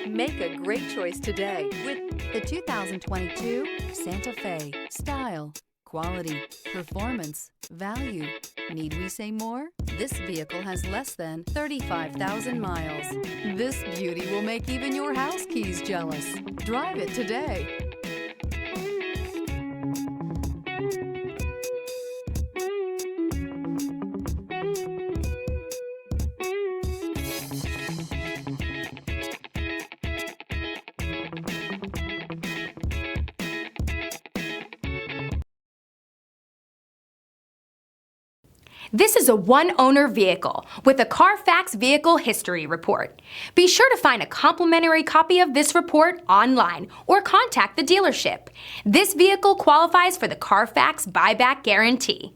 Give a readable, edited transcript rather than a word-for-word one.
Make a great choice today with the 2022 Santa Fe. Style, quality, performance, value. Need we say more? This vehicle has less than 35,000 miles. This beauty will make even your house keys jealous. Drive it today. This is a one-owner vehicle with a Carfax Vehicle History Report. Be sure to find a complimentary copy of this report online or contact the dealership. This vehicle qualifies for the Carfax Buyback Guarantee.